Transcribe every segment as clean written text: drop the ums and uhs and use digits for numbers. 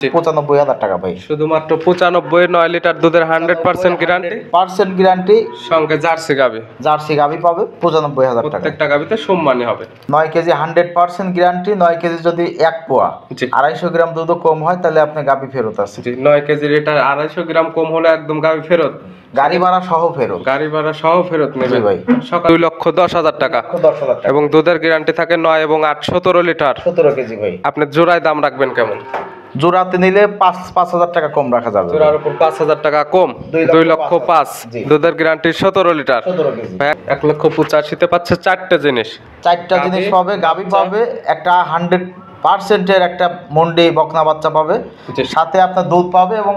95,000 টাকা ভাই। শুধুমাত্র 95 9 লিটার দুধের 100% গ্যারান্টি, পার্সেন্ট গ্যারান্টি, সঙ্গে জার্সি গাবি। জার্সি গাবি পাবে 95,000 টাকা। প্রত্যেকটা গাবিতে সম্মানী হবে। 9 কেজি 100% গ্যারান্টি। 9 কেজি যদি 1 পোয়া 250 গ্রাম দুধও কম হয় তাহলে আপনি গাবি ফেরত আছে। 9 কেজি লিটার 250 গ্রাম কম হলে একদম গাবি ফেরত, গাড়ি ভাড়া সহ ফেরত। গাড়ি ভাড়া সহ ফেরত নেবেন ভাই। সকাল 2,10,000 টাকা 10,000 টাকা এবং দুধের গ্যারান্টি থাকে 9 এবং 8 17 লিটার। 17 কেজি ভাই। আপনি জোড়ায় দাম রাখবেন কেমন? জোড়াতে নিলে 5,000 টাকা কম রাখা যাবে। জোড়ার উপর 5,000 টাকা কম, 2,05,000। দুধের গ্যারান্টি 17 লিটার। 17 কেজি। 1,85,000 পাচ্ছে 4টে জিনিস। 4টা জিনিস পাবে, গাবি পাবে, একটা 100% একটা মন্ডি বকনা বাচ্চা পাবে, সাথে আপনার দুধ পাবে এবং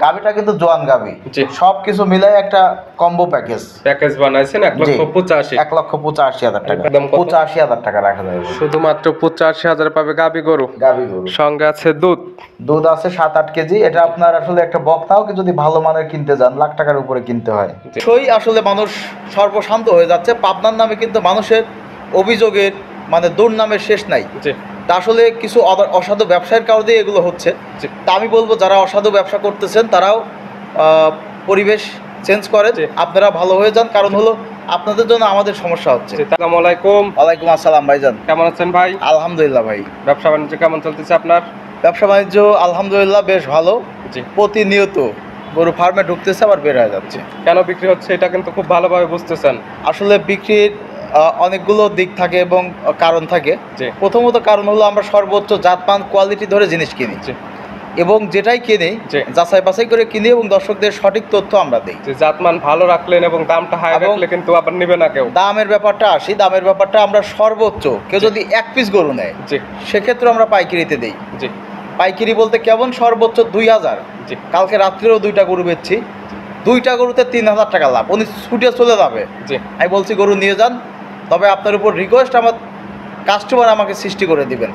গাবিটা কিন্তু জোয়ান গাবি। সবকিছু মিলাই একটা কম্বো প্যাকেজ বানাইছেন 1,85,000। 1,85,000 টাকা। একদম 85,000 টাকা রাখা যাবে। শুধুমাত্র 85,000 পাবে গাবি গরু। সঙ্গে আছে দুধ আছে 7-8 কেজি। এটা আপনার আসলে একটা বকনাও যদি ভালো মানের কিনতে যান লাখ টাকার উপরে কিনতে হয়। আসলে মানুষ সর্বশান্ত হয়ে যাচ্ছে। পাবনার নামে কিন্তু মানুষের অভিযোগের দুর্নামের শেষ নাই। তা আসলে কিছু অসাধু ব্যবসায়ের কারণে এগুলো হচ্ছে। তা আমি বলবো যারা অসাধু ব্যবসা করতেছেন তারাও পরিবেশ চেঞ্জ করেন, আপনারা ভালো হয়ে যান। কারণ হলো আপনাদের জন্য আমাদের সমস্যা হচ্ছে। আসসালামু আলাইকুম। ওয়ালাইকুম আসসালাম ভাইজান। কেমন আছেন ভাই? আলহামদুলিল্লাহ ভাই। ব্যবসা বাণিজ্য কেমন চলতেছে আপনার? ব্যবসা বাণিজ্য আলহামদুলিল্লাহ বেশ ভালো। প্রতিনিয়ত গরু ফার্মে ঢুকতেছে আবার বের হয়ে যাচ্ছে। কেন বিক্রি হচ্ছে এটা কিন্তু খুব ভালোভাবে বুঝতেছেন। আসলে বিক্রির অনেকগুলো দিক থাকে এবং কারণ থাকে। প্রথমত কারণ হলো আমরা সর্বোচ্চ জাতমান কোয়ালিটি ধরে জিনিস কিনি এবং যেটাই কিনি যাচাই বাছাই করে কিনি এবং দর্শকদের সঠিক তথ্য আমরা দিই। জাতমান ভালো রাখলেন এবং দামটা হাই রাখলে কিন্তু আবার নেবে না কেউ। দামের ব্যাপারটা আমরা সর্বোচ্চ কেউ যদি 1 পিস গরু নেয় সেক্ষেত্রে আমরা পাইকারিতে দিই। পাইকারি বলতে কেমন? সর্বোচ্চ 2,000। কালকে রাত্রেও 2টা গরু বেচছি, 2টা গরুতে 3,000 টাকা লাভ। উনি ছুটে চলে যাবে। আমি বলছি গরু নিয়ে যান, তবে আপনার উপর রিকোয়েস্ট আমার কাস্টমার আমাকে সৃষ্টি করে দিবেন,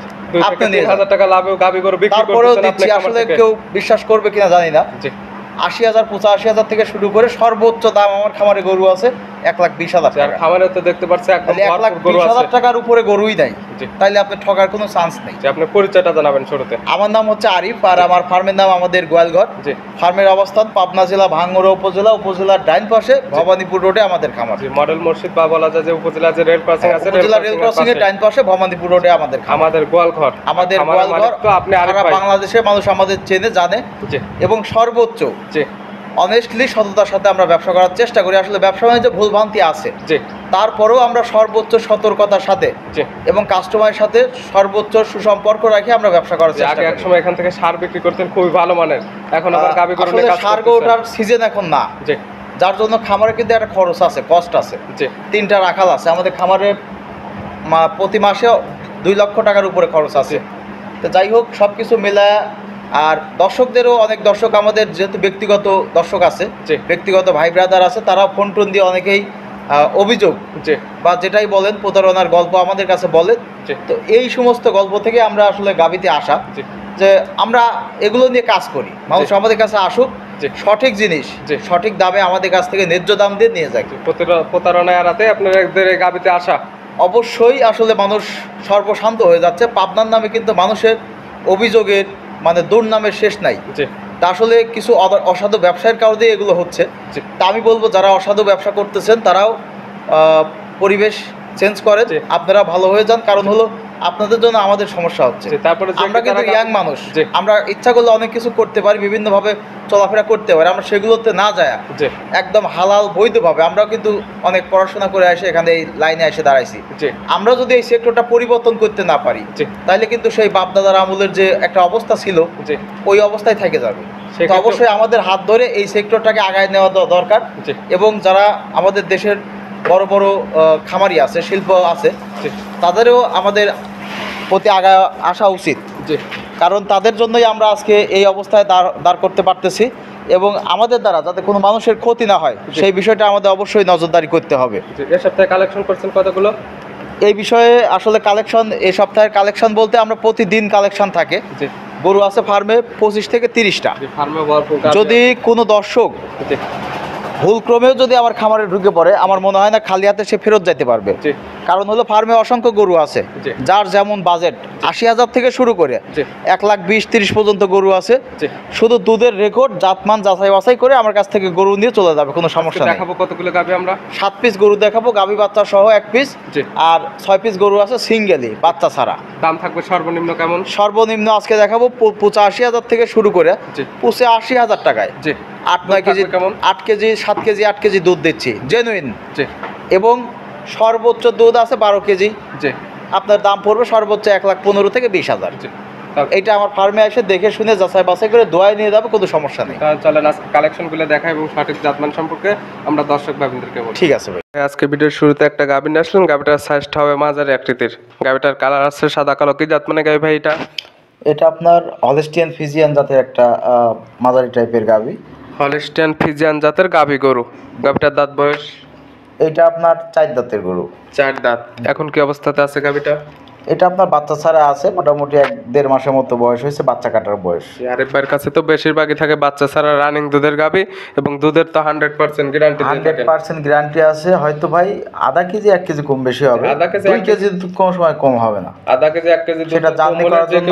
আপনি 3,000 টাকা লাভেও গাবি গরু বিক্রি করতেছেন। তারপরেও দিচ্ছি। আসলে কেউ বিশ্বাস করবে কিনা জানি না। 80,000 85,000 থেকে শুরু করে সর্বোচ্চ দাম আমার খামারে গরু আছে 1,20,000 টাকা। খামারে তো দেখতে পাচ্ছি একদম 1,20,000 টাকার উপরে গরুই নাই, তাইলে আপনি ঠকার কোনো চান্স নেই। আপনি পরিচয়টা জানাবেন শুরুতে। আমার নাম হচ্ছে আরিফ আর আমার ফার্মের নাম আমাদের গোয়ালঘর। ফার্মের অবস্থান পাবনা জেলা ভাঙ্গুড়া উপজেলার ডাইন পাশে ভবানীপুর রোডে আমাদের খামার। মডেল মসজিদ বা বলা যায় যে উপজেলা যে রেল ক্রসিং আছে, উপজেলা রেল ক্রসিং এর ডাইন পাশে ভবানীপুর রোডে আমাদের গোয়ালঘর। তো আপনি সারা বাংলাদেশে মানুষ আমাদের চেনে জানে এবং সর্বোচ্চ অনেস্টলি সততার সাথে আমরা ব্যবসা করার চেষ্টা করি। আসলে ব্যবসা বাণিজ্য ভুলভ্রান্তি আছে, তারপরেও আমরা সর্বোচ্চ সতর্কতার সাথে এবং কাস্টমারের সাথে সর্বোচ্চ সুসম্পর্ক রাখি আমরা ব্যবসা করার চেষ্টা করি। এক সময় এখান থেকে সার বিক্রি করতেন খুবই ভালো মানের, এখন আবার গাবি গরু নিয়ে কাজ করতেছেন। সার গরুটার সিজন এখন না, যার জন্য খামারে কিন্তু একটা খরচ আছে, কষ্ট আছে। 3টা রাখাল আছে আমাদের খামারে, প্রতি মাসে 2 লক্ষ টাকার উপরে খরচ আছে। তো যাই হোক সব কিছু মেলায় আর দর্শকদেরও অনেক দর্শক আমাদের যেহেতু ব্যক্তিগত দর্শক আছে, ব্যক্তিগত ভাই ব্রাদার আছে, তারা ফোন টোন দিয়ে অনেকেই অভিযোগ বা যেটাই বলেন প্রতারণার গল্প আমাদের কাছে বলে। তো এই সমস্ত গল্প থেকে আমরা আসলে গাবিতে আসা যে আমরা এগুলো নিয়ে কাজ করি। মানুষ আমাদের কাছে আসুক, সঠিক জিনিস সঠিক দামে আমাদের কাছ থেকে ন্যায্য দাম দিয়ে নিয়ে যায়। প্রতারণা এড়াতে আপনাদের গাবিতে আসা অবশ্যই। আসলে মানুষ সর্বশান্ত হয়ে যাচ্ছে। পাবনার নামে কিন্তু মানুষের অভিযোগের দুর্নামের শেষ নাই। তা আসলে কিছু অসাধু ব্যবসায়ের কারণে এগুলো হচ্ছে। তা আমি বলবো যারা অসাধু ব্যবসা করতেছেন তারাও পরিবেশ চেঞ্জ করেন, আপনারা ভালো হয়ে যান। কারণ হলো আপনাদের জন্য আমাদের সমস্যা হচ্ছে। তারপরে আমরা কিন্তু ইয়াং মানুষ, আমরা ইচ্ছা করলে অনেক কিছু করতে পারি, বিভিন্নভাবে চলাফেরা করতে পারি। আমরা সেগুলোতে না যায় একদম হালাল বৈধভাবে আমরা কিন্তু অনেক পড়াশোনা করে এসে এখানে এই লাইনে এসে দাঁড়াইছি। আমরা যদি এই সেক্টরটা পরিবর্তন করতে না পারি তাহলে কিন্তু সেই বাপদাদার আমলের যে একটা অবস্থা ছিল ওই অবস্থায় থেকে যাবে। অবশ্যই আমাদের হাত ধরে এই সেক্টরটাকে আগায় নেওয়া দরকার এবং যারা আমাদের দেশের বড় বড় খামারি আছে, শিল্প আছে, তাদেরও আমাদের প্রতি আগায় আসা উচিত। কারণ তাদের জন্যই আমরা আজকে এই অবস্থায় দাঁড় করতে পারতেছি এবং আমাদের দ্বারা যাতে কোনো মানুষের ক্ষতি না হয় সেই বিষয়টা আমাদের অবশ্যই নজরদারি করতে হবে। এই সপ্তাহে কালেকশন করছেন কতগুলো? এই বিষয়ে আসলে কালেকশন, এই সপ্তাহের কালেকশন বলতে আমরা প্রতিদিন কালেকশন থাকে। গরু আছে ফার্মে 25 থেকে 30টা। যদি কোনো দর্শক ভুল ক্রমেও যদি আমার খামারে ঢুকে পড়ে, আমার মনে হয় না খালি হাতে সে ফেরত যেতে পারবে। কারণ হলো ফার্মে অসংখ্য গরু আছে, যার যেমন বাজেট ৮০,০০০ থেকে শুরু করে ১,২০,৩০ পর্যন্ত গরু আছে। শুধু দুধের রেকর্ড জাতমান যাচাই বাছাই করে আমার কাছ থেকে গরু নিয়ে চলে যাবে, কোনো সমস্যা নেই। দেখাবো কতগুলো গাভী আমরা? 7 পিস গরু দেখাবো, গাভী বাচ্চা সহ 1 পিস, আর 6 পিস গরু আছে সিঙ্গেলি বাচ্চা ছাড়া। দাম থাকবে সর্বনিম্ন কেমন? সর্বনিম্ন আজকে দেখাবো ৮৫,০০০ থেকে শুরু করে ৮৫,০০০ টাকায়। ৮-৯ কেজি, 8 কেজি, 7 কেজি, 8 কেজি দুধ দিচ্ছি জেনুইন। এবং সর্বোচ্চ দুধ আছে 12 কেজি। আপনার দাম পড়বে সর্বোচ্চ ১,১৫,০০০ থেকে ২০,০০০। এইটা আমার ফার্মে এসে দেখে শুনে যাচাই বাছাই করে দোয়াই নিয়ে যাবে, কোনো সমস্যা নেই। চলেন আজকে কালেকশনগুলো দেখা এবং সঠিক জাতমান সম্পর্কে আমরা দর্শক ভাইদেরকে বলি। ঠিক আছে ভাই। আজকে ভিডিওর শুরুতে একটা গাভী নিয়ে আসলেন, গাভীটার সাইজটা হবে মাঝারি আকৃতির, গাভীটার কালার আছে সাদা কালো। কি জাত মানে গাভী ভাই এটা? এটা আপনার হলস্টিয়ান ফিজিয়ান জাতের একটা মাঝারি টাইপের গাভী। হলস্টিয়ান ফিজিয়ান জাতের গাভী গরু। গাভীটার দাঁত বয়স? এটা আপনার 4 দাঁতের গরু। 4 দাঁত। এখন কি অবস্থাতে আছে গাভীটা? এটা আপনার বাচ্চা ছাড়া আছে, মোটামুটি 1-1.5 মাসের মতো বয়স হয়েছে, বাচ্চা কাটার বয়স। আরিফ ভাইয়ের কাছে তো বেশিরভাগই থাকে বাচ্চা ছাড়া রানিং দুধের গাভী, এবং দুধের তো 100% গ্যারান্টি। 100% গ্যারান্টি আছে। হয়তো ভাই আধা কেজি 1 কেজি কম বেশি হবে, 2 কেজি কোনো সময় কম হবে না। আধা কেজি 1 কেজি সেটা জার্নি করার জন্য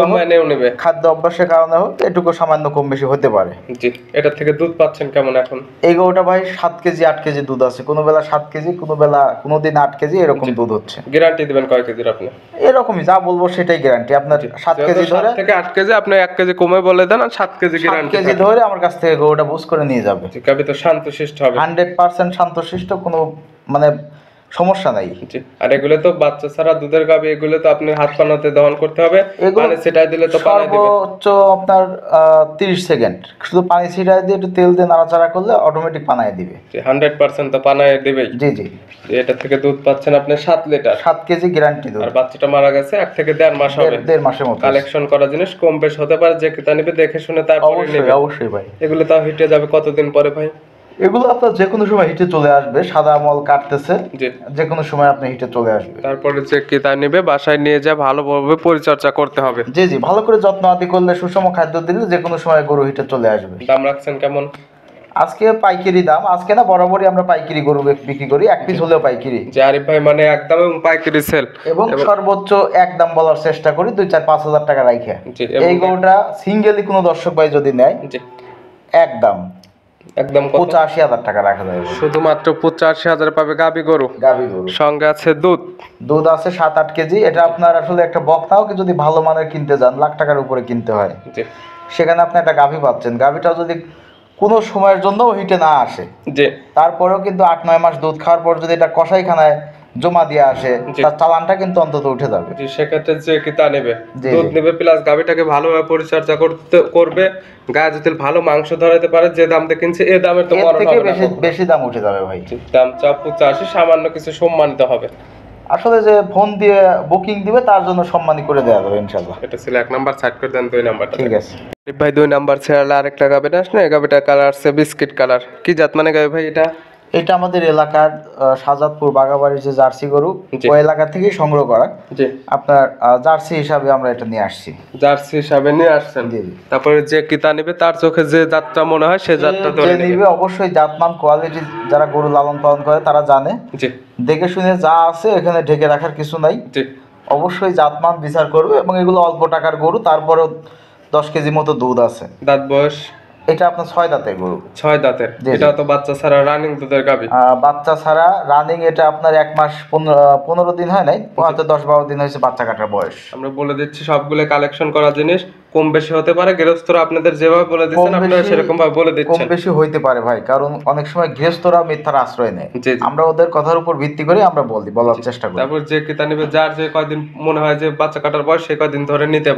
নেবে, খাদ্য অভ্যাসের কারণে হোক, এটুকু সামান্য কম বেশি হতে পারে। জি। এটা থেকে দুধ পাচ্ছেন কেমন এখন? এই গরুটা ভাই 7 কেজি 8 কেজি দুধ আছে, কোনো বেলা 7 কেজি, কোনো বেলা কোনোদিন 8 কেজি, এরকম দুধ হচ্ছে। গ্যারান্টি দিবেন কয় কেজির আপনি? এরকমই যা বলবো সেটাই গ্যারান্টি। আপনার 7 কেজি ধরে 7 থেকে 8 কেজি, আপনি 1 কেজি কমে বলে দেন, আর 7 কেজি গ্যারান্টি। 7 কেজি ধরে আমার কাছ থেকে গরুটা বুঝ করে নিয়ে যাবে। গাভী তো শান্তশিষ্ট হবে, 100% শান্তশিষ্ট, কোনো মানে সমস্যা নাই। আর এগুলো তো বাচ্চা ছাড়া দুধের গাভী, এগুলো তো আপনি হাত পানাতে দহন করতে হবে, মানে সেটাই দিলে তো পানি দিবে। সর্বোচ্চ আপনার 30 সেকেন্ড শুধু পানি ছিটায় দিয়ে একটু তেল দিয়ে নাড়াচাড়া করলে অটোমেটিক পানায় দিবে। 100% তো পানায় দিবেই। জি জি। এটা থেকে দুধ পাচ্ছেন আপনি 7 লিটার, 7 কেজি গ্যারান্টি দুধ। আর বাচ্চাটা মারা গেছে 1 থেকে 1.5 মাস হবে। 1.5 মাসের মতো। কালেকশন করা জিনিস কম বেশ হতে পারে, যে কিতা নিবে দেখে শুনে তারপরে নেবে। অবশ্যই ভাই। এগুলো তাও হিটে যাবে কতদিন পরে ভাই? এগুলো আপনার যে কোনো সময় হিটে চলে আসবে, সাদা আমল কাটতেছে, যে কোনো সময় আপনি হিটে চলে আসবে। তারপরে যে কিতা নিবে বাসায় নিয়ে যা ভালোভাবে পরিচর্যা করতে হবে। জি জি, ভালো করে যত্ন আদি করলে, সুষম খাদ্য দিলে যে কোনো সময় গরু হিটে চলে আসবে। দাম রাখছেন কেমন? আজকে পাইকারি দাম, আজকে না বরাবরই আমরা পাইকারি গরু বিক্রি করি, 1 পিস হলেও পাইকারি। যে আরিফ ভাই মানে একদম পাইকারি সেল, এবং সর্বোচ্চ একদম বলার চেষ্টা করি 2-4-5 হাজার টাকা রাখে। এই গরুটা সিঙ্গেলি কোনো দর্শক ভাই যদি নেয়, একদম 85,000 টাকা রাখা যাবে। শুধুমাত্র 85,000 পাবে গাভী গরু। সঙ্গে আছে দুধ আছে 7-8 কেজি। এটা আপনার আসলে একটা বকনাও যদি ভালো মানের কিনতে যান, লাখ টাকার উপরে কিনতে হয়, সেখানে আপনি একটা গাভী পাচ্ছেন। গাভীটা যদি কোনো সময়ের জন্য হিটে না আসে, তারপরেও কিন্তু 8-9 মাস দুধ খাওয়ার পর যদি এটা কসাইখানায় জমা দিয়ে আসে, তার চালানটা কিন্তু অন্তত উঠে যাবে। সেক্ষেত্রে যে কিতা নেবে, দুধ নেবে প্লাস গাভীটাকে ভালোভাবে পরিচর্যা করবে, গায়ে যদি ভালো মাংস ধরাতে পারে, যে দামতে কিনছে এই দামের তো বড় হবে না, বেশি দাম উঠে যাবে ভাই। দাম 85, সামান্য কিছু সম্মানিত হবে। আসলে যে ফোন দিয়ে বুকিং দিবে তার জন্য সম্মানী করে দেওয়া যাবে ইনশাআল্লাহ। এটা ছিল 1 নাম্বার, সাইড করে দেন 2 নাম্বারটা। ঠিক আছে ভাই। 2 নাম্বার ছেড়ে আরেকটা গাভী আসলে, এই গাভীটার কালার আছে বিস্কিট কালার। কি জাত মানে গাভী ভাই এটা? এটা আমাদের এলাকার শাহজাদপুর বাগাবাড়ির যে জার্সি গরু, ওই এলাকা থেকেই সংগ্রহ করা। আপনার জার্সি হিসাবে আমরা এটা নিয়ে আসছি। জার্সি হিসাবে নিয়ে আসছেন। তারপরে যে কিতা নিবে তার চোখে যে জাতটা মনে হয় সে জাতটা ধরে নিবে। অবশ্যই জাতমান কোয়ালিটি যারা গরু লালন পালন করে তারা জানে, দেখে শুনে যা আছে এখানে ঢেকে রাখার কিছু নাই। অবশ্যই জাতমান বিচার করবে, এবং এগুলো অল্প টাকার গরু, তারপরেও 10 কেজি মতো দুধ আছে। দাঁত বয়স? এটা আপনার 6 দাঁতের গরু। 6 দাঁতের। এটা তো বাচ্চা ছাড়া রানিং দুধের গাভী। বাচ্চা ছাড়া রানিং, এটা আপনার 1 মাস 15 দিন হয় নাই, হয়তো 10-12 দিন হয়েছে বাচ্চা কাটার বয়স। আমরা বলে দিচ্ছি সবগুলো কালেকশন করা জিনিস, কম বেশি হতে পারে। গৃহস্থরা আপনাদের যেভাবে বলে দিচ্ছেন আপনারা সেরকম ভাবে বলে দিচ্ছেন। কম বেশি হইতে পারে ভাই, কারণ অনেক সময় গৃহস্থরা মিথ্যার আশ্রয় নেয়। আমরা ওদের কথার উপর ভিত্তি করে আমরা বলার চেষ্টা করি। তারপর যে কিতা নিবে, যার যে কয়দিন মনে হয় যে বাচ্চা কাটার বয়স, সেই কয়দিন ধরে নিতে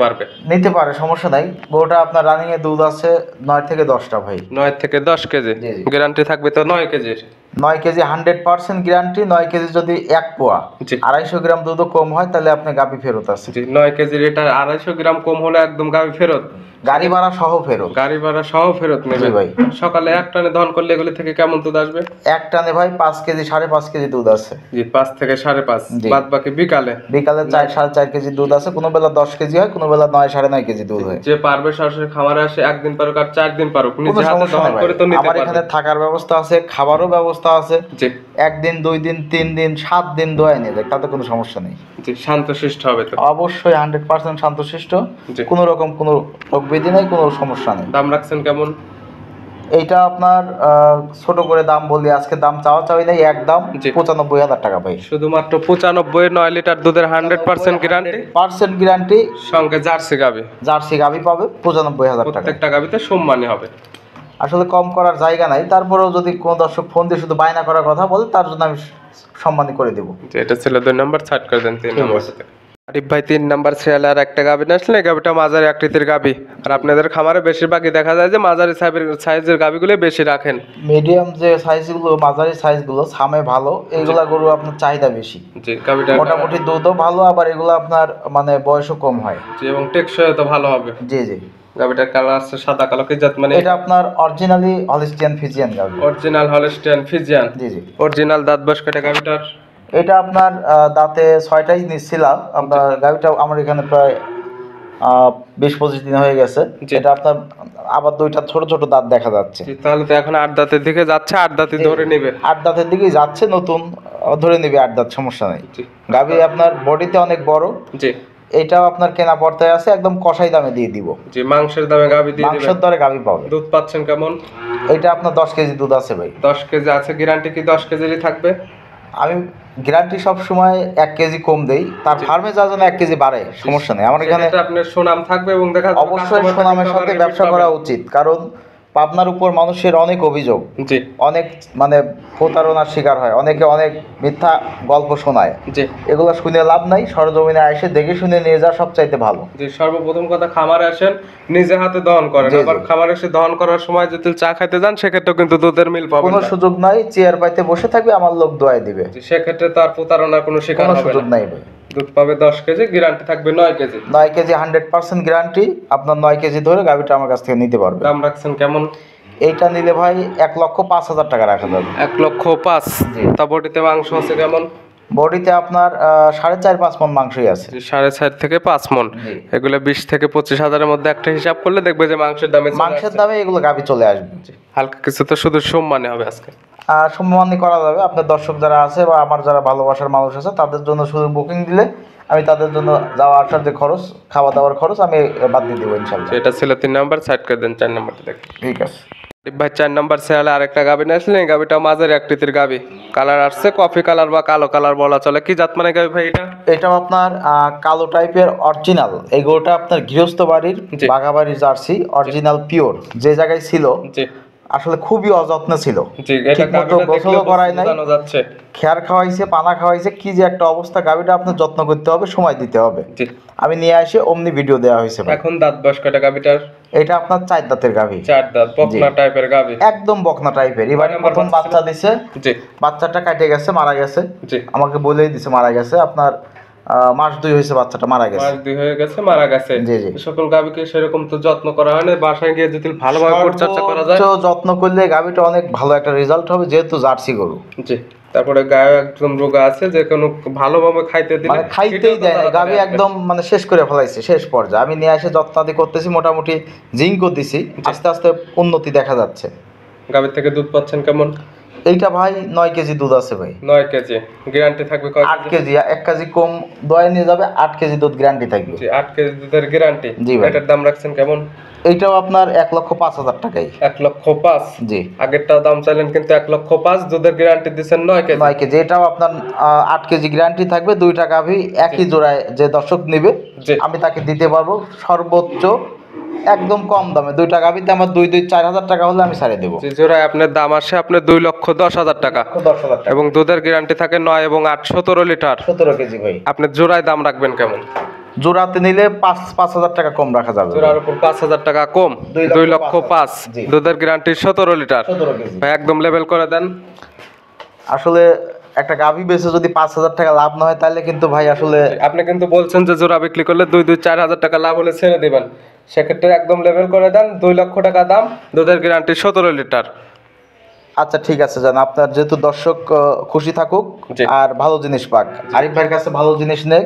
পারে, সমস্যা নাই। গরুটা আপনার রানিং এ দুধ আছে 9 থেকে 10টা ভাই। 9 থেকে 10 কেজি গ্যারান্টি থাকবে তো 9 কেজির। 9 কেজি 100% গ্যারান্টি। 9 কেজি যদি 1 পোয়া 250 গ্রাম দুধও কম হয়, তাহলে আপনি গাভী ফেরত আছে। 9 কেজির এটা 250 গ্রাম কম হলে একদম গাভী ফেরত। গাড়ি ভাড়া সহ ফেরত। গাড়ি ভাড়া সহ ফেরত নেবে ভাই। সকালে এক টানে দহন করলে এগুলি থেকে কেমন দুধ আসবে? এক টানে ভাই 5 কেজি 5.5 কেজি দুধ আছে। জি 5 থেকে 5.5, জি। বাদ বাকি বিকালে 4.5 কেজি দুধ আছে, কোনো বেলা 10 কেজি হয়, কোনো বেলা 9 9.5 কেজি দুধ হয়। যে পারবে সরাসরি খামারে আসে একদিন পারুক আর 4 দিন পারুক কোনো নিজে হাতে সমস্যা দহন নেই করে ভাই। তো নিতে আমার পারবে। এখানে থাকার ব্যবস্থা আছে, খাবারও ব্যবস্থা আছে। জি 1 দিন 2 দিন 3 দিন 7 দিন দোয়াই নিয়ে যায়, তাতে কোনো সমস্যা নেই। জি শান্তশিষ্ট হবে তো? অবশ্যই 100% শান্তশিষ্ট, জি। কোনো রকম কোনো রোগ ব্যাধি নাই, কোনো সমস্যা নেই। দাম রাখছেন কেমন? এইটা আপনার ছোট করে দাম বলি, আজকে দাম চাওয়া নাই, একদম জি। 95,000 টাকা ভাই। শুধুমাত্র 95, 9 লিটার দুধের 100% গ্যারান্টি, 100% গ্যারান্টি, সঙ্গে জার্সি গাবি। জার্সি গাভি পাবে 95,000 টাকা। প্রত্যেকটা গাবিতে সম্মানী হবে। আসলে কম করার জায়গা নাই, তারপরেও যদি কোনো দর্শক ফোন দিয়ে শুধু বায়না করার কথা বলে, তার জন্য আমি সম্মানী করে দেবো। যে এটা ছিল 2 নাম্বার, ছাড় করে দেন 3 নাম্বার সাথে। আরিফ ভাই 3 নাম্বার সিরিয়ালে আর একটা গাবি আসলে এই গাবিটা মাঝারি আকৃতির গাবি, আর আপনাদের খামারে বেশিরভাগই দেখা যায় যে মাঝারি সাইজের গাবিগুলো বেশি রাখেন। মিডিয়াম যে সাইজগুলো, মাঝারি সাইজগুলো সামে ভালো, এইগুলা গরু আপনার চাহিদা বেশি। জি গাবিটা মোটামুটি দুধও ভালো, আবার এগুলো আপনার মানে বয়সও কম হয়। জি এবং টেকসই তো ভালো হবে। জি জি। গাবিটার কালার আছে সাদা কালো, কি জাত মানে? এটা আপনার অরিজিনালি হলিস্টিয়ান ফিজিয়ান গাভি। Original Holstein Friesian. জি জি। অরিজিনাল দাঁত বয়স কয়টা গাবিটার? এটা আপনার দাঁতে 6টাই নিচ্ছিলাম, আপনার গাভিটা আমার এখানে প্রায় 20-25 দিন হয়ে গেছে। জি। এটা আপনার আবার 2টা ছোট ছোট দাঁত দেখা যাচ্ছে। জি, তাহলে তো এখন 8 দাঁতের দিকে যাচ্ছে, 8 দাঁতই ধরে নেবে। 8 দাঁতের দিকেই যাচ্ছে, নতুন ধরে নিবে 8 দাঁত, সমস্যা নেই। জি। গাভি আপনার বডিতে অনেক বড়। জি। এটাও আপনার কেনা পর্তায় আছে, একদম কষাই দামে দিয়ে দিব। জি মাংসের দামে গাবি দিয়ে দিবেন। মাংসের দরে গাভি পাবে। দুধ পাচ্ছেন কেমন? এটা আপনার 10 কেজি দুধ আছে ভাই। 10 কেজি আছে, গ্যারান্টি কি 10 কেজিরই থাকবে? আমি গ্যারান্টি সব সময় 1 কেজি কম দেই, তার ফার্মে যাওয়ার জন্য 1 কেজি বাড়ে, সমস্যা নেই। আমার এখানে সেক্ষেত্রে আপনার সুনাম থাকবে এবং দেখা যাবে অবশ্যই customer সুনামের কিন্তু সাথে আবার ব্যবসা repeat করা পাবে। উচিত, কারণ পাবনার উপর মানুষের অনেক অভিযোগ, জি অনেক মানে প্রতারণার শিকার হয়, অনেকে অনেক মিথ্যা গল্প শোনায়। জি এগুলো শুনে লাভ নাই, সরজমিনে এসে দেখে শুনে নিয়ে যাওয়া সবচাইতে ভালো। জি সর্বপ্রথম কথা, খামারে আসেন নিজে হাতে দহন করেন, জি, জি। আবার খামারে এসে দহন করার সময় যদি চা খাইতে যান সেক্ষেত্রেও কিন্তু দুধের মিল পাবেন কোনো না। সুযোগ নাই, চেয়ার পাইতে বসে থাকবে, আমার লোক দোয়াই দিবে, জি, সেক্ষেত্রে তো আর প্রতারণার কোনো শিকার কোনো হবে সুযোগ না। নাই ভাই। দুধ পাবে 10 কেজি, গ্যারান্টি থাকবে 9 কেজি। 9 কেজি 100% গ্যারান্টি, আপনার 9 কেজি ধরে গাভিটা আমার কাছ থেকে নিতে পারবে। দাম রাখছেন কেমন? এইটা নিলে ভাই 1,05,000 টাকা রাখা যাবে। 1,05,000। জি। তা বডিতে মাংস আছে কেমন? বডিতে আপনার 4.5-5 মণ মাংসই আছে। 4.5 থেকে 5 মণ। জি। এগুলো 20 থেকে 25,000-এর মধ্যে একটা হিসাব করলে দেখবে যে মাংসের দামে চলে মাংসের আসছে। দামে এগুলো গাভি চলে আসবে। হালকা কিছু তো শুধু সম্মানে হবে আজকে। সম্মানী করা যাবে, আপনার দর্শক যারা আছে বা আমার যারা ভালোবাসার মানুষ আছে তাদের জন্য শুধু বুকিং দিলে আমি তাদের জন্য যাওয়া আসার যে খরচ, খাওয়া দাওয়ার খরচ আমি বাদ দিয়ে দেবো ইনশাল্লাহ। এটা ছিল 3 নাম্বার, সাইড করে দেন 4 নাম্বারটা দেখেন। ঠিক আছে ভাই 4 নাম্বার সেলে আরেকটা গাবি নিয়ে আসলেন, এই গাবিটা মাঝারি আকৃতির গাবি, কালার আসছে কফি কালার বা কালো কালার বলা চলে। কি জাত মানে গাবি ভাই এটা? এটাও আপনার কালো টাইপের অরিজিনাল। এই গরুটা আপনার গৃহস্থ বাড়ির জি। বাঘাবাড়ির জার্সি, অরিজিনাল পিওর, যে জায়গায় ছিল জি আসলে খুবই অযত্ন ছিল। জি, এটা ঠিকমতো গাবিটা দেখলে গোসলও করায় নাই, বোঝানো যাচ্ছে। খেয়ার খাওয়াইছে, পানা খাওয়াইছে, কি যে একটা অবস্থা। গাভিটা আপনার যত্ন করতে হবে, সময় দিতে হবে। জি। আমি নিয়ে আসে অমনি ভিডিও দেওয়া হয়েছে ভাই। এখন দাঁত বয়স কয়টা গাবিটার? এটা আপনার 4 দাঁতের গাভি। 4 দাঁত, বকনা টাইপের গাবি। একদম বকনা টাইপের। এবারে নাম্বার প্রথম বাচ্চা বাচ্চা দিছে, জি বাচ্চাটা কাটে গেছে, মারা গেছে। জি। আমাকে বলেই দিছে মারা গেছে। আপনার মাস 2 হয়েছে, বাচ্চাটা মারা গেছে। মাস 2 হয়ে গেছে, মারা গেছে। জি, জি। সকল গাবিকে সেরকম তো যত্ন করা হয় না, বাসায় গিয়ে যদি ভালোভাবে পরিচর্যা করা যায়, সর্বোচ্চ যত্ন করলে গাভিটা অনেক ভালো একটা রেজাল্ট হবে, যেহেতু জার্সি গরু। জি। তারপরে গায়ে একজন রোগা আছে, যে কোনো ভালোভাবে খাইতে দিলে মানে খাইতেই দেয় না, গাভি একদম মানে শেষ করে ফেলাইছে, শেষ পর্যায়ে। আমি নিয়ে এসে যত্নাদি করতেছি, মোটামুটি জিঙ্কও দিছি, আস্তে আস্তে উন্নতি দেখা যাচ্ছে। গাবির থেকে দুধ পাচ্ছেন কেমন? এইটা ভাই 9 কেজি দুধ আছে ভাই। 9 কেজি, গ্যারান্টি থাকবে কয় 8 কেজি, 1 কেজি কম দোয়াই নিয়ে যাবে, 8 কেজি দুধ গ্যারান্টি থাকবে। জি 8 কেজি দুধের গ্যারান্টি। জি ভাই। এটার দাম রাখছেন কেমন? এইটাও আপনার 1,05,000 টাকাই। 1,05,000। জি। আগেরটা দাম চাইলেন কিন্তু 1,05,000, দুধের গ্যারান্টি দিচ্ছেন 9 কেজি। 9 কেজি, এটাও আপনার 8 কেজি গ্যারান্টি থাকবে। 2টা গাভি একই জোড়ায় যে দর্শক নিবে জি। আমি তাকে দিতে পারবো সর্বোচ্চ একদম কম দামে। 2টা গাভিতে আমার 4,000 টাকা হলে আমি ছাড়ে দেবো। যে জোড়ায় আপনার দাম আসে আপনার 2,10,000 টাকা, 10,000 টাকা এবং দুধের গ্যারান্টি থাকে 9 এবং 8 17 লিটার। 17 কেজি ভাই। আপনি জোড়ায় দাম রাখবেন কেমন? জোড়াতে নিলে 5,000 টাকা কম রাখা যাবে। জোড়ার উপর 5,000 টাকা কম, 2,05,000। জি। দুধের গ্যারান্টি 17 লিটার। 17 কেজি। ভাই একদম লেভেল করে দেন। আসলে একটা গাভি বেচে যদি 5,000 টাকা লাভ না হয়, তাহলে কিন্তু ভাই আসলে আপনি কিন্তু বলছেন যে জোড়া বিক্রি করলে 2-4,000 টাকা লাভ হলে ছেড়ে দিবেন, সেক্ষেত্রে একদম লেভেল করে দেন, 2 লক্ষ টাকা দাম, দুধের গ্যারান্টি 17 লিটার। আচ্ছা ঠিক আছে জান, আপনার যেহেতু দর্শক খুশি থাকুক জি। আর ভালো জিনিস পাক, আরিফ ভাইয়ের কাছে ভালো জিনিস নেই,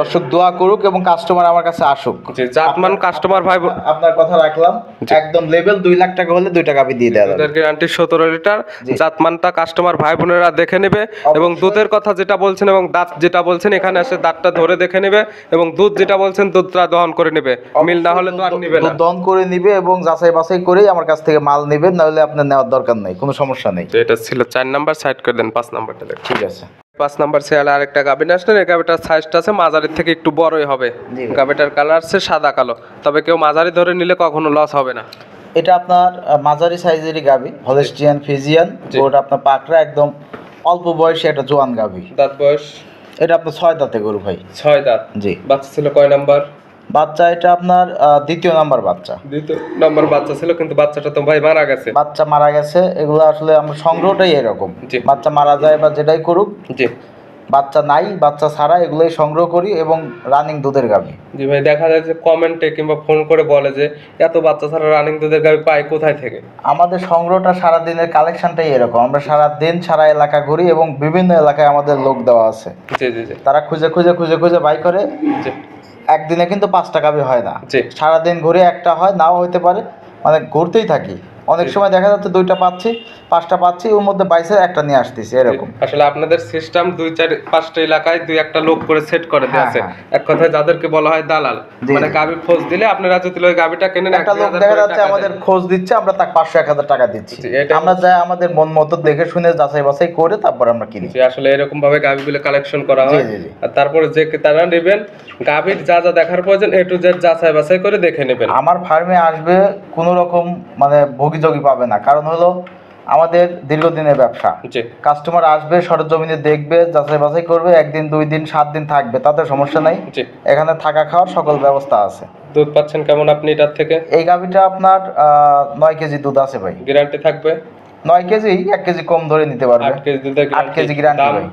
দর্শক দোয়া করুক এবং কাস্টমার আমার কাছে আসুক। জি, জাতমান কাস্টমার ভাই আপনার কথা রাখলাম, একদম লেভেল 2 লাখ টাকা হলে 2 টাকা দিয়ে দেওয়া যাবে। দুধের গ্যারান্টি 17 লিটার, জি। জাতমানটা কাস্টমার ভাই বোনেরা দেখে নেবে এবং অবশ্যই। দুধের কথা যেটা বলছেন এবং দাঁত যেটা বলছেন এখানে এসে দাঁতটা ধরে দেখে নেবে এবং দুধ যেটা বলছেন দুধটা দহন করে নেবে, মিল না হলে তো আর নিবে না। দুধ দহন করে নিবে এবং যাচাই বাছাই করেই আমার কাছ থেকে মাল নেবেন, নাহলে আপনার নেওয়ার দরকার নেই, কোনো সমস্যা নেই। তো এটা ছিল 4 নাম্বার, সাইড করে দেন 5 নাম্বারটা দেখুন। ঠিক আছে। 5 নাম্বার সিরিয়ালে আরেকটা গাভী আসলেন, এই গাভীটার সাইজটা আছে মাঝারির থেকে একটু বড়ই হবে। জি। গাভীটার কালার আছে সাদা কালো, তবে কেউ মাঝারি ধরে নিলে কখনো লস হবে না। এটা আপনার মাঝারি সাইজেরই গাভী, হলস্টিয়ান ফিজিয়ান, জি। ওটা আপনার পাকড়া একদম অল্প বয়সে একটা জোয়ান গাভী। দাঁত বয়স এটা আপনার 6 দাঁতে গরু ভাই। 6 দাঁত। জি। বাচ্চা ছিল কয় নাম্বার? বাচ্চা এটা আপনার দ্বিতীয় নাম্বার বাচ্চা। 2 নাম্বার বাচ্চা ছিল, কিন্তু বাচ্চাটা তো ভাই মারা গেছে। বাচ্চা মারা গেছে, এগুলো আসলে আমরা সংগ্রহটাই এরকম, জি। বাচ্চা মারা যায় বা যেটাই করুক, জি। বাচ্চা নাই বাচ্চা ছাড়া এগুলোই সংগ্রহ করি এবং রানিং দুধের গাভী। জি ভাই, দেখা যায় যে কমেন্টে কিংবা ফোন করে বলে যে এত বাচ্চা ছাড়া রানিং দুধের গাভী পায় কোথায় থেকে? আমাদের সংগ্রহটা সারাদিনের কালেকশনটাই এরকম, আমরা সারাদিন সারা এলাকা ঘুরি এবং বিভিন্ন এলাকায় আমাদের লোক দেওয়া আছে, জি জি জি তারা খুঁজে খুঁজে খুঁজে খুঁজে বাই করে। জি একদিনে কিন্তু 5টা গাভী হয় না, জি। সারাদিন ঘুরে একটা হয়, নাও হইতে পারে, মানে ঘুরতেই থাকি। অনেক সময় দেখা যাচ্ছে 2টা পাচ্ছি, 5টা পাচ্ছি, ওর মধ্যে 22-এর একটা নিয়ে আসতেছি এরকম। আসলে আপনাদের সিস্টেম 2-4-5টা এলাকায় 2-1টা লোক করে সেট করে দেওয়া আছে। হ্যাঁ, এক কথায় যাদেরকে বলা হয় দালাল, জি, মানে জি। গাভীর খোঁজ দিলে আপনারা যদি ওই গাভীটা কেনেন একটা লোক 1,000 দেখা করে যাচ্ছে টাকা আমাদের দেন। খোঁজ দিচ্ছে, আমরা তাকে 500-1000 টাকা দিচ্ছি, জি, এটা- আমরা যাই আমাদের মন মতো দেখে শুনে যাচাই বাছাই করে তারপর আমরা কিনি। জি, আসলে এরকম ভাবে গাভীগুলো কালেকশন করা জি, হয়। জি, জি। আর তারপরে যে তারা নেবেন গাভীর যা যা দেখার প্রয়োজন A to Z যাচাই বাছাই করে দেখে নেবেন। আমার ফার্মে আসবে কোনো রকম মানে ভোগীযোগী পাবে না, কারণ হলো আমাদের দীর্ঘদিনের ব্যবসা। জি কাস্টমার আসবে সরজমিনে দেখবে, যাচাই বাছাই করবে, 1 দিন 2 দিন 7 দিন থাকবে, তাতে সমস্যা নাই। জি। এখানে থাকা খাওয়ার সকল ব্যবস্থা আছে। দুধ পাচ্ছেন কেমন আপনি এটার থেকে? এই গাভীটা আপনার 9 কেজি দুধ আছে ভাই। গ্যারান্টি থাকবে 9 কেজি, 1 কেজি কম ধরে নিতে পারবে। 8 কেজি দুধের 8 কেজি গ্যারান্টি ভাই।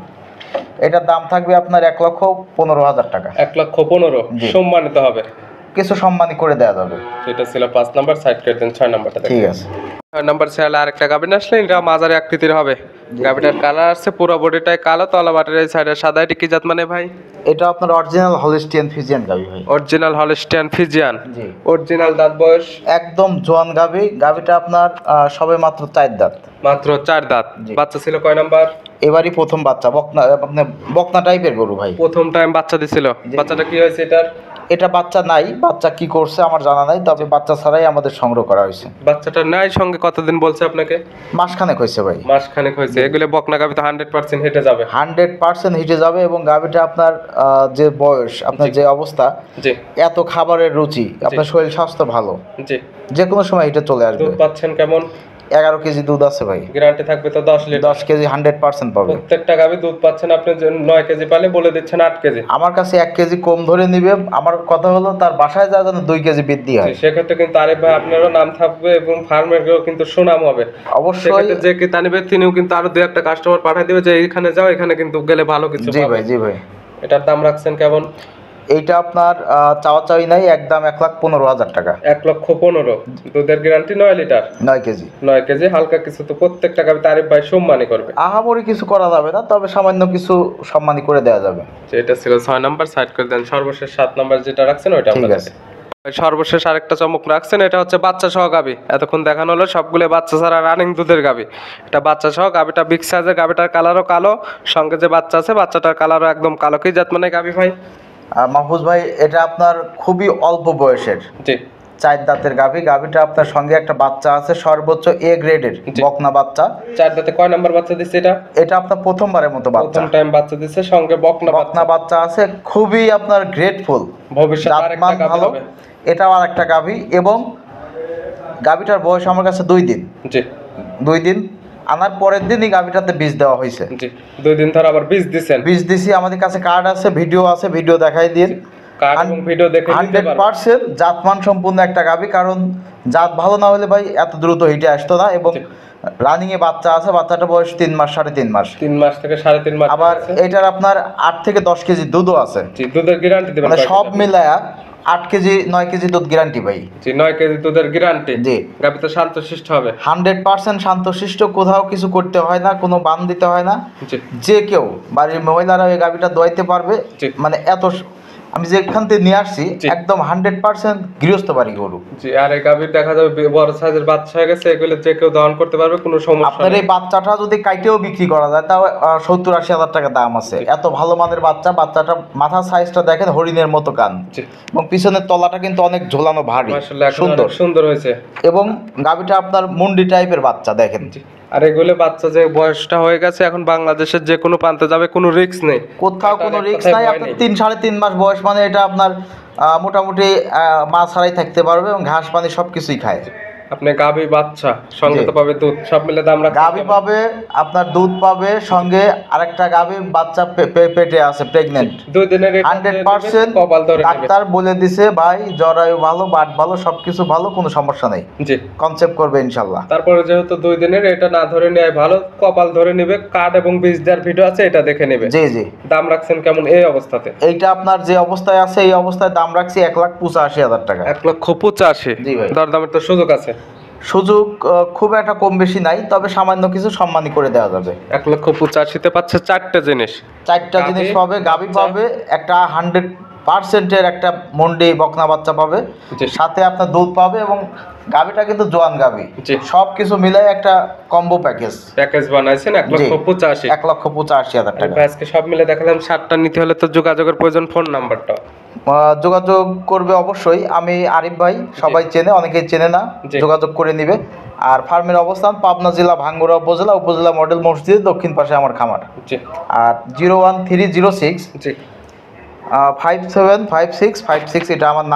এটার দাম থাকবে আপনার 1,15,000 টাকা। 1,15,000 জি। সম্মানিত হবে। কিছু সম্মানী করে দেওয়া যাবে। সেটা ছিল 5 নাম্বার, সাইড করে দেন 6 নাম্বারটা দেখেন। ঠিক আছে। 6 নাম্বার সেলে আরেকটা গাভী আসলে এটা মাঝারি আকৃতির হবে। গাভীটার কালার আছে পুরো বডিটাই কালো, তলা বাটের এই সাইডে সাদা। এটি কি জাত মানে ভাই? এটা আপনার অরিজিনাল হলস্টিয়ান ফিজিয়ান গাভী ভাই। Original Holstein Friesian. জি। অরিজিনাল দাঁত বয়স একদম জোয়ান গাভী। গাভীটা আপনার সবে মাত্র 4 দাঁত। মাত্র 4 দাঁত। জি। বাচ্চা ছিল কয় নাম্বার? এবারই প্রথম বাচ্চা, বকনা আপনার বকনা টাইপের গরু ভাই। প্রথম টাইম বাচ্চা দিছিল। জি। বাচ্চাটা কি হয়েছে এটার? এটা বাচ্চা নাই, বাচ্চা কি করছে আমার জানা নাই, তবে বাচ্চা ছাড়াই আমাদের সংগ্রহ করা হয়েছে। বাচ্চাটা নাই সঙ্গে কতদিন বলছে আপনাকে? মাসখানেক হয়েছে ভাই। মাসখানেক হয়েছে। এগুলো বকনা গাভী তো 100% হেঁটে যাবে। 100% হিটে যাবে এবং গাভীটা আপনার যে বয়স, আপনার জি। যে অবস্থা, জি এত খাবারের রুচি, আপনার শরীর স্বাস্থ্য ভালো, জি। যে কোনো সময় হিটে চলে আসবে। দুধ পাচ্ছেন কেমন? 11 কেজি দুধ আছে ভাই। গ্যারান্টি থাকবে তো 10 লিটার। 10 কেজি 100% পাবে। প্রত্যেকটা গাভী দুধ পাচ্ছেন আপনি 9 কেজি পালে বলে দিচ্ছেন 8 কেজি। আমার কাছে 1 কেজি কম ধরে নিবে, আমার কথা হলো তার বাসায় যা যেন 2 কেজি বৃদ্ধি হয়। সেক্ষেত্রে কিন্তু আরিফ ভাই আপনারও নাম থাকবে এবং ফার্মেরও কিন্তু সুনাম হবে। অবশ্যই। সেক্ষেত্রে যে কিতা নেবে তিনিও কিন্তু আরো 2-1টা কাস্টমার পাঠিয়ে দিবে যে এইখানে যাও, এখানে কিন্তু গেলে ভালো কিছু জি পাবে। ভাই, জি ভাই। এটার দাম রাখছেন কেমন? এইটা আপনার চাওয়া চাওয়ি নাই, একদম 1,15,000 টাকা। 1,15,000। দুধের গ্যারান্টি 9 লিটার। 9 কেজি। 9 কেজি হালকা কিছু তো প্রত্যেকটা গাভীতে আরিফ ভাই সম্মানই করবে। আহামরি কিছু করা যাবে না, তবে সামান্য কিছু সম্মানী করে দেওয়া যাবে। তো এটা ছিল 6 নাম্বার, সাইড করে দেন। সর্বশেষ 7 নাম্বার যেটা রাখছেন ওইটা আমরা ঠিক আছে। দেখি। সর্বশেষ আরেকটা চমক রাখছেন, এটা হচ্ছে বাচ্চা সহ গাভী। এতক্ষণ দেখানো হলো সবগুলো বাচ্চা ছাড়া রানিং দুধের গাভী। এটা বাচ্চা সহ গাভীটা বিগ সাইজের, গাভীটার কালারও কালো, সঙ্গে যে বাচ্চা আছে বাচ্চাটার কালারও একদম কালো। কি জাত মানে গাভী ভাই? মাহফুজ ভাই, এটা আপনার খুবই অল্প বয়সের জি 4 দাঁতের গাভী। গাভীটা আপনার সঙ্গে একটা বাচ্চা আছে, সর্বোচ্চ A গ্রেডের জি। বকনা বাচ্চা। 4 দাঁতে কয় নাম্বার বাচ্চা দিচ্ছে এটা? এটা আপনার প্রথমবারের মতো বাচ্চা। প্রথম টাইম বাচ্চা দিচ্ছে, সঙ্গে বকনা বকনা বাচ্চা আছে, খুবই আপনার গ্রেটফুল। ভবিষ্যতে আরেকটা জাতমান গাভী ভালো। হবে। এটাও আরেকটা গাভী এবং গাভীটার বয়স আমার কাছে 2 দিন। জি 2 দিন আনার পরের দিনই গাভীটাতে বীজ দেওয়া হয়েছে। জি 2 দিন ধরে আবার বীজ দিছেন। বীজ দিছি, আমাদের কাছে কার্ড আছে, ভিডিও আছে, ভিডিও দেখাই দিন। কার্ড এবং ভিডিও দেখে নিতে পারবেন। 100% জাতমান সম্পূর্ণ একটা গাভী, কারণ জাত ভালো না হলে ভাই এত দ্রুত হিটে আসতো না। এবং জি। রানিং এ বাচ্চা আছে, বাচ্চাটা বয়স 3 মাস 3.5 মাস। 3 মাস থেকে 3.5 মাস। আবার এটার আপনার 8 থেকে 10 কেজি দুধও আছে। জি দুধের গ্যারান্টি দিবেন মানে কয় সব কেজি? মিলায়া 8 কেজি 9 কেজি দুধ গ্যারান্টি ভাই। জি 9 কেজি দুধের গ্যারান্টি। জি। গাভী তো শান্তশিষ্ট হবে 100% শান্তশিষ্ট, কোথাও কিছু করতে হয় না, কোনো বান দিতে হয় না। জি যে কেউ বাড়ির মহিলারা এই গাভীটা দোয়াইতে পারবে। জি। মানে আমি যেখান থেকে নিয়ে আসছি জি। একদম 100% গৃহস্থ বাড়ি গরু। জি। আর এই গাভীর দেখা যাবে বড় সাইজের বাচ্চা হয়ে গেছে, এগুলো যে কেউ দহন করতে পারবে, কোনো সমস্যা আপনার নেই। এই বাচ্চাটা যদি কাইটেও বিক্রি করা যায় তাও 70-80 হাজার টাকা দাম আছে। জি। এত ভালো মানের বাচ্চাটা মাথার সাইজটা দেখেন হরিণের মতো কান, জি এবং পিছনের তলাটা কিন্তু অনেক ঝোলানো ভারী, মাশাআল্লাহ এখন সুন্দর অনেক সুন্দর হয়েছে। এবং গাভীটা আপনার মুন্ডি টাইপের বাচ্চা দেখেন। জি। আর এগুলো বাচ্চা যে বয়সটা হয়ে গেছে, এখন বাংলাদেশের যে কোনো প্রান্তে যাবে, কোনো রিস্ক নেই, কোথাও কোনো এক রিস্ক কথায় নাই। ভয় আপনার নেই। 3-3.5 মাস বয়স মানে এটা আপনার মোটামুটি মা ছাড়াই থাকতে পারবে এবং ঘাস পানি সব কিছুই খায়। আপনি গাভী বাচ্চা সঙ্গে জি। তো পাবে দুধ, সব মিলে দাম রাখছেন গাভী কেমন? পাবে, আপনার দুধ পাবে, সঙ্গে আরেকটা গাভীর বাচ্চা পেটে আছে, প্রেগনেন্ট। 2 দিনের এটা 100% কপাল ধরে নেবে। ডাক্তার বলে দিছে ভাই জরায়ু ভালো, বাট ভালো, সবকিছু ভালো, কোনো সমস্যা নেই, জি। কনসেপ্ট করবে ইনশাল্লাহ। তারপরে যেহেতু 2 দিনের, এটা না ধরে নেয় ভালো, কপাল ধরে নেবে। কার্ড এবং বীজ দেওয়ার ভিডিও আছে, এটা দেখে নেবে। জি জি। দাম রাখছেন কেমন এই অবস্থাতে? এইটা আপনার যে অবস্থায় আছে এই অবস্থায় দাম রাখছি 1,85,000 টাকা। 1,85,000। জি ভাই। দরদামের তো সুযোগ আছে? সুযোগ খুব একটা কম বেশি নাই, তবে সামান্য কিছু সম্মানই করে দেওয়া যাবে। 1,85,000-তে পাচ্ছে 4টে জিনিস। 4টা জিনিস পাবে, গাভী বাচ্চা। পাবে, একটা 100%-এর একটা মন্ডি বকনা বাচ্চা পাবে, জি। সাথে আপনার দুধ পাবে, এবং গাভীটা কিন্তু জোয়ান গাভী। জি। সব কিছু মিলাই একটা কম্বো প্যাকেজ বানাইছেন 1,85,000। 1,85,000 টাকা। আজকে সব মিলে দেখালাম। 7টা নিতে হলে তো যোগাযোগের প্রয়োজন। ফোন নাম্বারটা? যোগাযোগ করবে অবশ্যই। আমি আরিফ ভাই, সবাই চেনে, অনেকেই চেনে না, জি। যোগাযোগ করে নিবে। আর ফার্মের অবস্থান পাবনা জেলা ভাঙ্গুড়া উপজেলা মডেল মসজিদের দক্ষিণ পাশে আমার খামার। জি। আর 01306 জি 575656, এটা আমার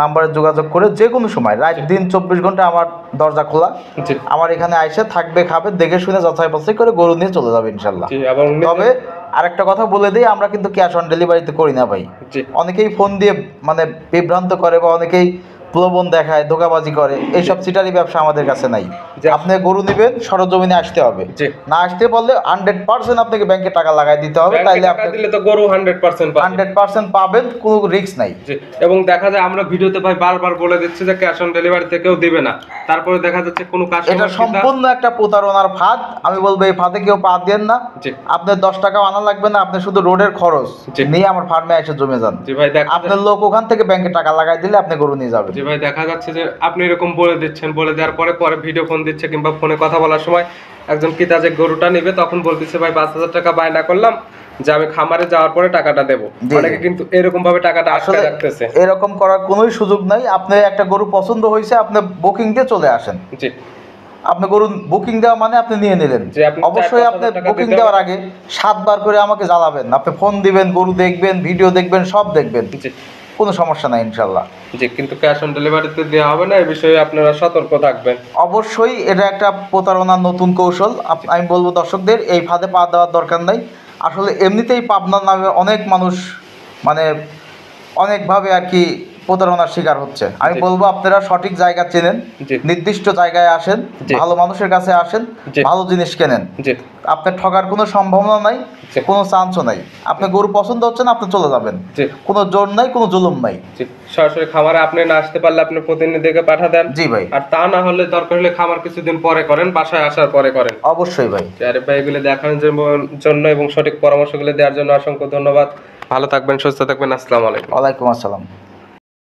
নাম্বারে যোগাযোগ করে যে কোনো সময়, রাত দিন 24 ঘন্টা আমার দরজা খোলা। জি। আমার এখানে আইসে থাকবে, খাবে, দেখে শুনে যাচাই বাছাই করে গরু নিয়ে চলে যাবে ইনশাল্লাহ। জি। এবং তবে আরেকটা কথা বলে দিই, আমরা কিন্তু ক্যাশ অন ডেলিভারিতে করি না ভাই। জি। অনেকেই ফোন দিয়ে মানে বিভ্রান্ত করে, বা অনেকেই প্রলোভন দেখায়, ধোকাবাজি করে, এইসব সিটারি ব্যবসা আমাদের কাছে নাই। জি। আপনি গরু নেবেন, সরজমিনে আসতে হবে। জি। না আসতে পারলে 100% আপনাকে ব্যাংকে টাকা লাগাই দিতে হবে, ব্যাংকে তাইলে টাকা আপনি দিলে তো গরু 100% পাবে। 100% পাবেন, কোনো রিস্ক নাই। জি। এবং দেখা যায় আমরা ভিডিওতে ভাই বারবার বলে দিচ্ছি যে ক্যাশ অন ডেলিভারিতে কেউ দিবে না, তারপরে দেখা যাচ্ছে কোনো এটা কাস্টমার সম্পূর্ণ একটা প্রতারণার ফাঁদ। আমি বলবো এই ফাঁদে কেউ পা দেন না। জি। আপনার 10 টাকাও আনা লাগবে না, আপনি শুধু রোডের খরচ জি। নিয়ে আমার ফার্মে এসে জমে যান। জি ভাই দেখা আপনার লোক ওখান থেকে ব্যাংকে টাকা লাগাই দিলে আপনি গরু নিয়ে যাবেন। জি ভাই দেখা যাচ্ছে যে আপনি এরকম বলে দিচ্ছেন, বলে দেওয়ার পরে ভিডিও ফোন দিচ্ছে, কিংবা ফোনে কথা বলার সময় একজন ক্রেতা যে গরুটা নেবে তখন বলতেছে ভাই 5,000 টাকা বায়না করলাম যে আমি খামারে যাওয়ার পরে টাকাটা দেবো। জি। অনেকে কিন্তু এরকম ভাবে টাকাটা আটকে আসলে রাখতেছে। এরকম করার কোনোই সুযোগ নাই। আপনি একটা গরু পছন্দ হয়েছে, আপনি বুকিং দিয়ে চলে আসেন। জি। আপনি গরু বুকিং দেওয়া মানে আপনি নিয়ে নিলেন। জি, আপনি অবশ্যই 4-5,000 আপনি টাকা বুকিং দিতে দেওয়ার আগে 7 বার করে আমাকে জ্বালাবেন। আপনি ফোন দিবেন, গরু দেখবেন, ভিডিও দেখবেন, সব দেখবেন, জি। কোনো সমস্যা নাই ইনশাল্লাহ। জি। কিন্তু ক্যাশ অন ডেলিভারিতে দেওয়া হবে না, এই বিষয়ে আপনারা সতর্ক থাকবেন। অবশ্যই এটা একটা প্রতারণার নতুন কৌশল। আমি বলবো দর্শকদের এই ফাঁদে পা দেওয়ার দরকার নাই। আসলে এমনিতেই পাবনার নামে অনেক মানুষ মানে অনেকভাবে আর কি প্রতারণার শিকার হচ্ছে। আমি জি। বলবো আপনারা সঠিক জায়গা চেনেন, জি। নির্দিষ্ট জায়গায় আসেন, জি। ভালো মানুষের কাছে আসেন, জি। ভালো জিনিস কেনেন। জি। আপনার ঠকার কোনো সম্ভাবনা নাই, জি। কোনো চান্সও নাই। আপনি গরু পছন্দ হচ্ছে না, আপনি চলে যাবেন, জি। কোনো জোর নাই, কোনো জুলুম নাই। জি। সরাসরি খামারে আপনি না আসতে পারলে আপনি প্রতিনিধিকে পাঠা দেন। জি ভাই। আর তা না হলে দরকার হলে খামার কিছুদিন পরে করেন, বাসায় আসার পরে করেন। অবশ্যই ভাই। আরিফ ভাই এগুলো দেখানোর জন্য এবং সঠিক পরামর্শগুলো দেওয়ার জন্য অসংখ্য ধন্যবাদ। ভালো থাকবেন, সুস্থ থাকবেন। আসসালামু আলাইকুম। ওয়ালাইকুম আসসালাম।